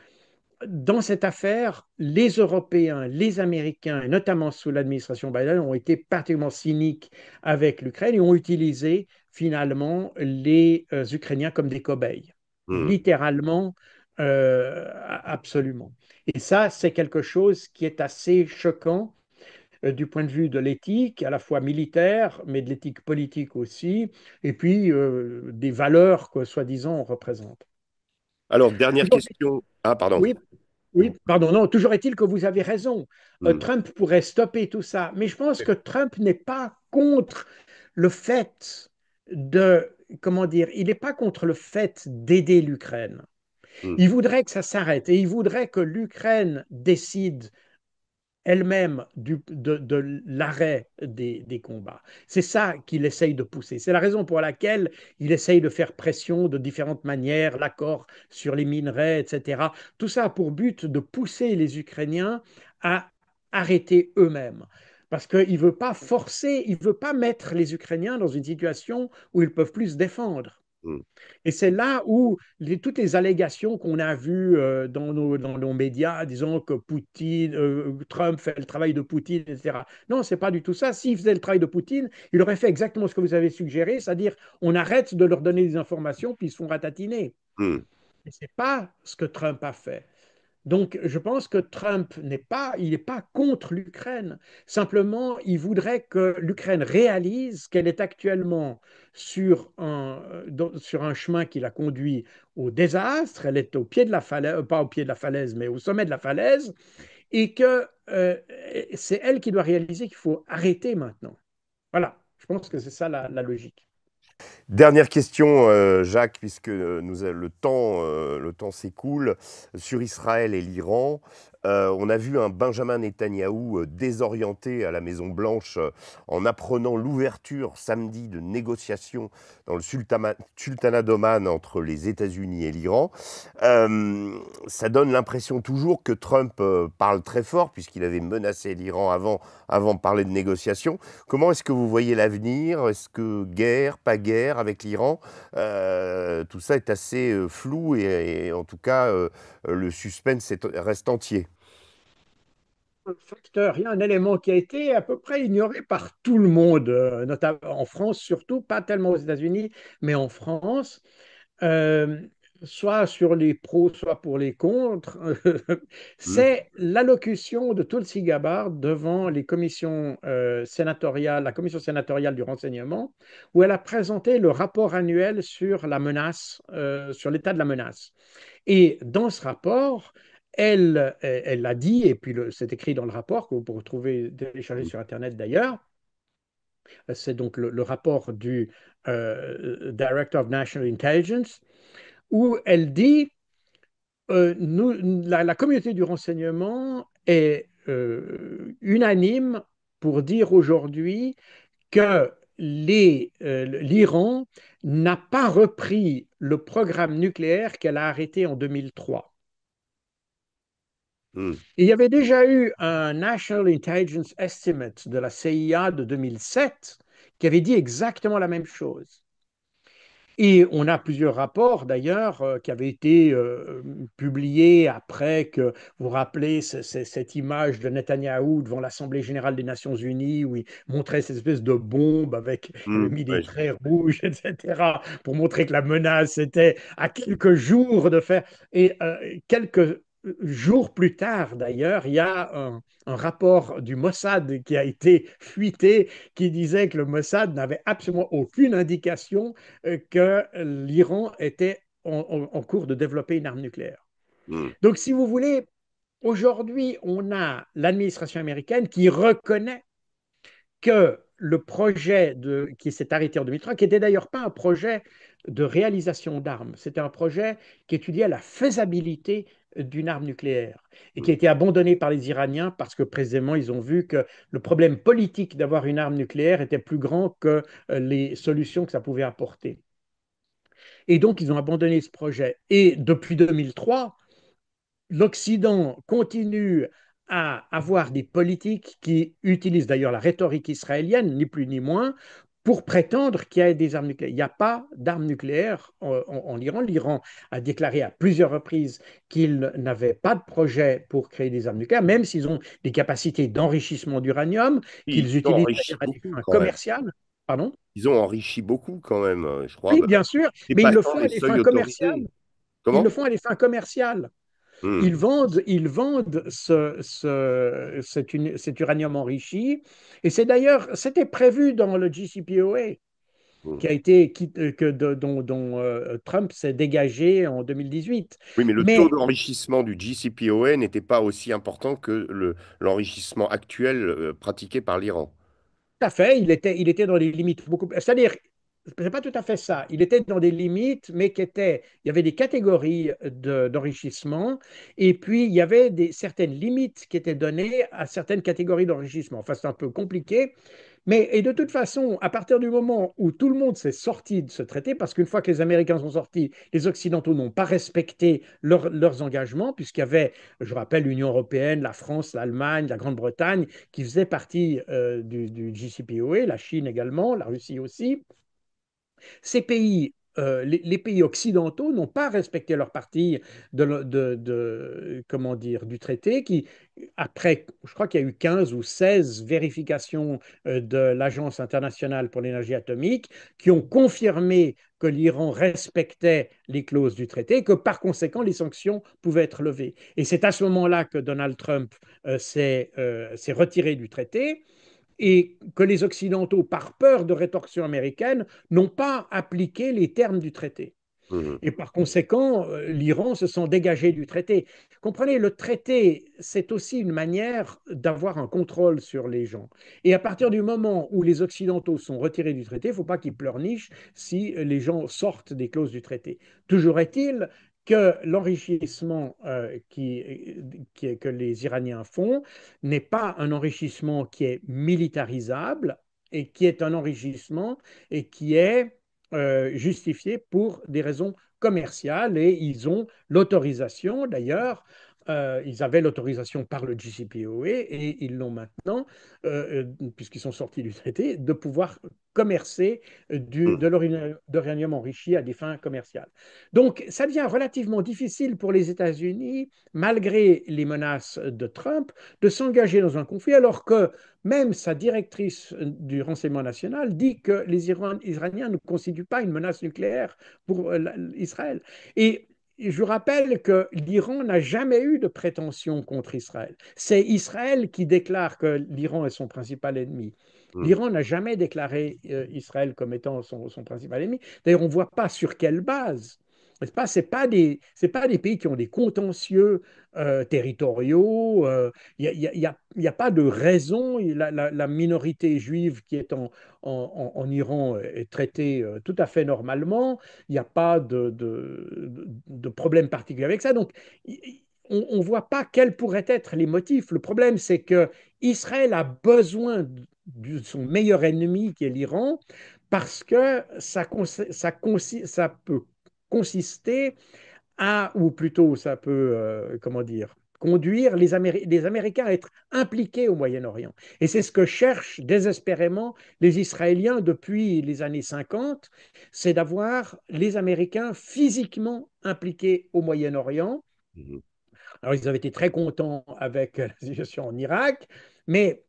dans cette affaire, les Européens, les Américains, et notamment sous l'administration Biden, ont été particulièrement cyniques avec l'Ukraine et ont utilisé finalement les Ukrainiens comme des cobayes. hmm. Littéralement, absolument. Et ça, c'est quelque chose qui est assez choquant du point de vue de l'éthique, à la fois militaire, mais de l'éthique politique aussi, et puis des valeurs que, soi-disant, on représente. Alors, dernière Toujours, question. Ah, pardon. oui, oui, pardon, non, toujours est-il que vous avez raison. Hmm, Trump pourrait stopper tout ça, mais je pense que Trump n'est pas contre le fait de, comment dire, il n'est pas contre le fait d'aider l'Ukraine. hmm, Il voudrait que ça s'arrête et il voudrait que l'Ukraine décide elle-même de l'arrêt des combats. C'est ça qu'il essaye de pousser. C'est la raison pour laquelle il essaye de faire pression de différentes manières, l'accord sur les minerais, etc. Tout ça a pour but de pousser les Ukrainiens à arrêter eux-mêmes. Parce qu'il ne veut pas forcer, il ne veut pas mettre les Ukrainiens dans une situation où ils ne peuvent plus se défendre. Mm. Et c'est là où toutes les allégations qu'on a vues dans nos médias, disons que Trump fait le travail de Poutine, etc. Non, c'est pas du tout ça. S'il faisait le travail de Poutine, il aurait fait exactement ce que vous avez suggéré, c'est-à-dire on arrête de leur donner des informations puis ils se font ratatiner. Mm. Et c'est pas ce que Trump a fait. Donc, je pense que Trump il n'est pas contre l'Ukraine. Simplement, il voudrait que l'Ukraine réalise qu'elle est actuellement sur un chemin qui la conduit au désastre. Elle est au pied de la falaise, pas au pied de la falaise, mais au sommet de la falaise, et que c'est elle qui doit réaliser qu'il faut arrêter maintenant. Voilà. Je pense que c'est ça la logique. Dernière question, Jacques, puisque le temps s'écoule, sur Israël et l'Iran. On a vu un Benjamin Netanyahou désorienté à la Maison-Blanche en apprenant l'ouverture samedi de négociations dans le sultanat d'Oman entre les États-Unis et l'Iran. Ça donne l'impression toujours que Trump parle très fort, puisqu'il avait menacé l'Iran avant de parler de négociations. Comment est-ce que vous voyez l'avenir? Est-ce que guerre, pas guerre avec l'Iran? Tout ça est assez flou et en tout cas, le suspense reste entier. Un facteur, il y a un élément qui a été à peu près ignoré par tout le monde, notamment en France surtout, pas tellement aux États-Unis, mais en France. euh, Soit sur les pros, soit pour les contre, Hmm. c'est l'allocution de Tulsi Gabbard devant les commissions sénatoriales, la commission sénatoriale du renseignement, où elle a présenté le rapport annuel sur la menace, sur l'état de la menace. Et dans ce rapport, elle l'a dit, et puis c'est écrit dans le rapport que vous pouvez retrouver téléchargé sur Internet d'ailleurs. C'est donc le rapport du Director of National Intelligence où elle dit la communauté du renseignement est unanime pour dire aujourd'hui que l'Iran n'a pas repris le programme nucléaire qu'elle a arrêté en 2003. Hmm. Et il y avait déjà eu un National Intelligence Estimate de la CIA de 2007 qui avait dit exactement la même chose. Et on a plusieurs rapports d'ailleurs qui avaient été publiés après que, vous vous rappelez, cette image de Netanyahou devant l'Assemblée générale des Nations Unies où il montrait cette espèce de bombe avec, il avait Hmm. mis des Ouais. traits rouges, etc., pour montrer que la menace était à quelques jours de faire. Et quelques jours plus tard d'ailleurs, il y a un rapport du Mossad qui a été fuité qui disait que le Mossad n'avait absolument aucune indication que l'Iran était en cours de développer une arme nucléaire. Hmm. Donc, si vous voulez, aujourd'hui, on a l'administration américaine qui reconnaît que le projet qui s'est arrêté en 2003, qui n'était d'ailleurs pas un projet de réalisation d'armes, c'était un projet qui étudiait la faisabilité d'une arme nucléaire et qui a Hmm. été abandonné par les Iraniens parce que précisément ils ont vu que le problème politique d'avoir une arme nucléaire était plus grand que les solutions que ça pouvait apporter. Et donc, ils ont abandonné ce projet. Et depuis 2003, l'Occident continue à avoir des politiques qui utilisent d'ailleurs la rhétorique israélienne, ni plus ni moins, pour prétendre qu'il y a des armes nucléaires. Il n'y a pas d'armes nucléaires en Iran. L'Iran a déclaré à plusieurs reprises qu'il n'avait pas de projet pour créer des armes nucléaires, même s'ils ont des capacités d'enrichissement d'uranium Ils qu'ils ont utilisent enrichi d'ailleurs à des beaucoup fins quand même. commerciales. Pardon? Ils ont enrichi beaucoup quand même, je crois, Oui, bien sûr, mais ils le dépassant font les à des fins seuils commerciales. autorisés. Ils le Comment? font à des fins commerciales. Hmm. Ils vendent cet uranium enrichi. Et c'est d'ailleurs, c'était prévu dans le JCPOA Hmm. qui a été, dont Trump s'est dégagé en 2018. Oui, mais le taux Mais d'enrichissement du JCPOA n'était pas aussi important que l'enrichissement actuel pratiqué par l'Iran. tout à fait, il était dans les limites beaucoup. C'est-à-dire, c'est pas tout à fait ça. Il était dans des limites, mais il y avait des catégories d'enrichissement, et puis il y avait certaines limites qui étaient données à certaines catégories d'enrichissement. Enfin, c'est un peu compliqué, mais et de toute façon, à partir du moment où tout le monde s'est sorti de ce traité, parce qu'une fois que les Américains sont sortis, les Occidentaux n'ont pas respecté leurs engagements, puisqu'il y avait, je rappelle, l'Union européenne, la France, l'Allemagne, la Grande-Bretagne, qui faisaient partie du JCPOA, la Chine également, la Russie aussi. Ces pays, les pays occidentaux n'ont pas respecté leur partie comment dire, du traité qui, après, je crois qu'il y a eu 15 ou 16 vérifications de l'Agence internationale pour l'énergie atomique qui ont confirmé que l'Iran respectait les clauses du traité et que par conséquent les sanctions pouvaient être levées. Et c'est à ce moment-là que Donald Trump s'est retiré du traité et que les Occidentaux, par peur de rétorsion américaine, n'ont pas appliqué les termes du traité. Mhm. Et par conséquent, l'Iran se sent dégagé du traité. Comprenez, le traité, c'est aussi une manière d'avoir un contrôle sur les gens. Et à partir du moment où les Occidentaux sont retirés du traité, il ne faut pas qu'ils pleurnichent si les gens sortent des clauses du traité. Toujours est-il que l'enrichissement que les Iraniens font n'est pas un enrichissement qui est militarisable et qui est un enrichissement et qui est justifié pour des raisons commerciales et ils ont l'autorisation d'ailleurs. Ils avaient l'autorisation par le JCPOA et ils l'ont maintenant, puisqu'ils sont sortis du traité, de pouvoir commercer Mhm. de l'uranium enrichi à des fins commerciales. Donc, ça devient relativement difficile pour les États-Unis, malgré les menaces de Trump, de s'engager dans un conflit, alors que même sa directrice du renseignement national dit que les Iraniens ne constituent pas une menace nucléaire pour Israël. Et je rappelle que l'Iran n'a jamais eu de prétention contre Israël. C'est Israël qui déclare que l'Iran est son principal ennemi. Mhm. L'Iran n'a jamais déclaré Israël comme étant son principal ennemi. D'ailleurs, on ne voit pas sur quelle base. Ce n'est pas des pays qui ont des contentieux territoriaux. Il y a pas de raison. La minorité juive qui est en Iran est traitée tout à fait normalement. Il n'y a pas de problème particulier avec ça. Donc, on ne voit pas quels pourraient être les motifs. Le problème, c'est que Israël a besoin de son meilleur ennemi, qui est l'Iran, parce que ça peut consister ou plutôt ça peut, comment dire, conduire les Américains à être impliqués au Moyen-Orient. Et c'est ce que cherchent désespérément les Israéliens depuis les années 50, c'est d'avoir les Américains physiquement impliqués au Moyen-Orient. Mhm. Alors, ils avaient été très contents avec la situation en Irak, mais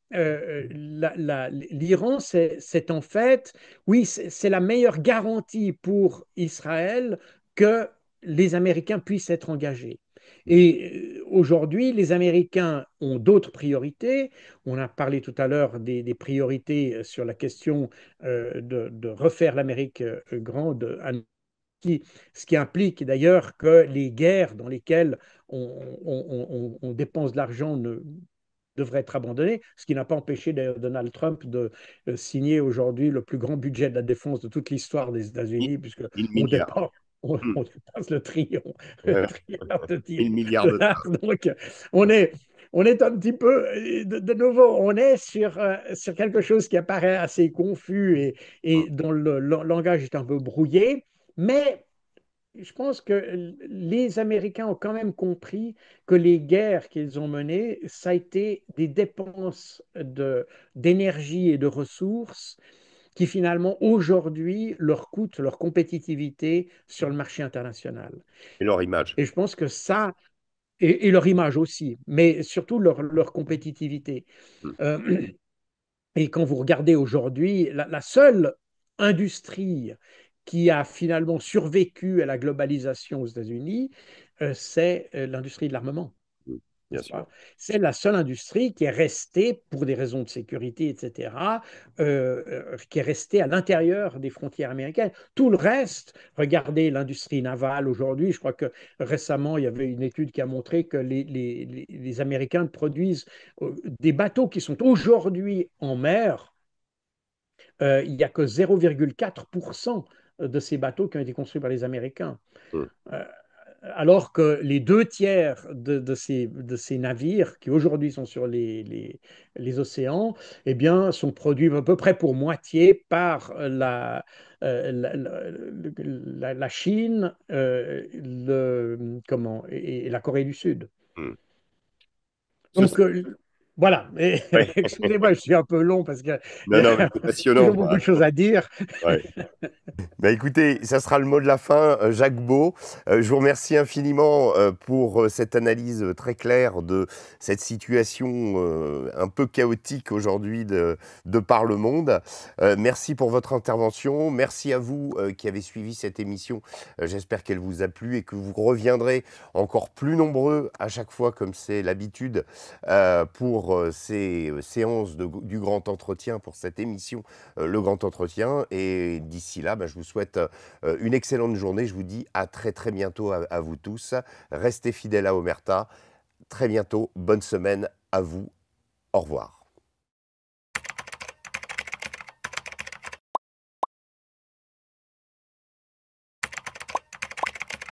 l'Iran, c'est en fait, oui, c'est la meilleure garantie pour Israël que les Américains puissent être engagés. Et aujourd'hui, les Américains ont d'autres priorités. On a parlé tout à l'heure des priorités sur la question de refaire l'Amérique grande, ce qui implique d'ailleurs que les guerres dans lesquelles on dépense de l'argent devraient être abandonnées, ce qui n'a pas empêché d'ailleurs Donald Trump de signer aujourd'hui le plus grand budget de la défense de toute l'histoire des Mille États-Unis, puisque mille on milliards. dépense, on, Mhm. on dépasse le trillion, le Ouais, trilliard 1000 milliards de dollars. dollars. Donc, on est, on est un petit peu, de nouveau, on est sur quelque chose qui apparaît assez confus Mhm. et dont le langage est un peu brouillé, mais je pense que les Américains ont quand même compris que les guerres qu'ils ont menées, ça a été des dépenses d'énergie et de ressources qui finalement aujourd'hui leur coûtent leur compétitivité sur le marché international. Et leur image. Et je pense que ça, et leur image aussi, mais surtout leur compétitivité. Mhm. Euh, Et quand vous regardez aujourd'hui, la seule industrie qui a finalement survécu à la globalisation aux États-Unis, c'est l'industrie de l'armement, Mhm. Bien n'est-ce sûr. pas? C'est la seule industrie qui est restée, pour des raisons de sécurité, etc., qui est restée à l'intérieur des frontières américaines. Tout le reste, regardez l'industrie navale aujourd'hui, je crois que récemment, il y avait une étude qui a montré que les Américains produisent des bateaux qui sont aujourd'hui en mer il n'y a que 0,4% de ces bateaux qui ont été construits par les Américains. Mm. Euh, Alors que les deux tiers de ces navires qui aujourd'hui sont sur les océans, eh bien, sont produits à peu près pour moitié par la Chine, et la Corée du Sud. Mm. Ce Donc, sera- voilà. ouais. Excusez-moi, je suis un peu long parce qu'il y Non, non, mais a c'est passionnant. toujours beaucoup de choses à dire. Ouais. Bah écoutez, ça sera le mot de la fin, Jacques Beau. Je vous remercie infiniment pour cette analyse très claire de cette situation un peu chaotique aujourd'hui de par le monde. Merci pour votre intervention. Merci à vous qui avez suivi cette émission. J'espère qu'elle vous a plu et que vous reviendrez encore plus nombreux à chaque fois, comme c'est l'habitude, pour ces séances du Grand Entretien, pour cette émission, Le Grand Entretien. Et d'ici là, bah, je vous souhaite une excellente journée. Je vous dis à très très bientôt à vous tous. Restez fidèles à Omerta. Très bientôt. Bonne semaine à vous. Au revoir.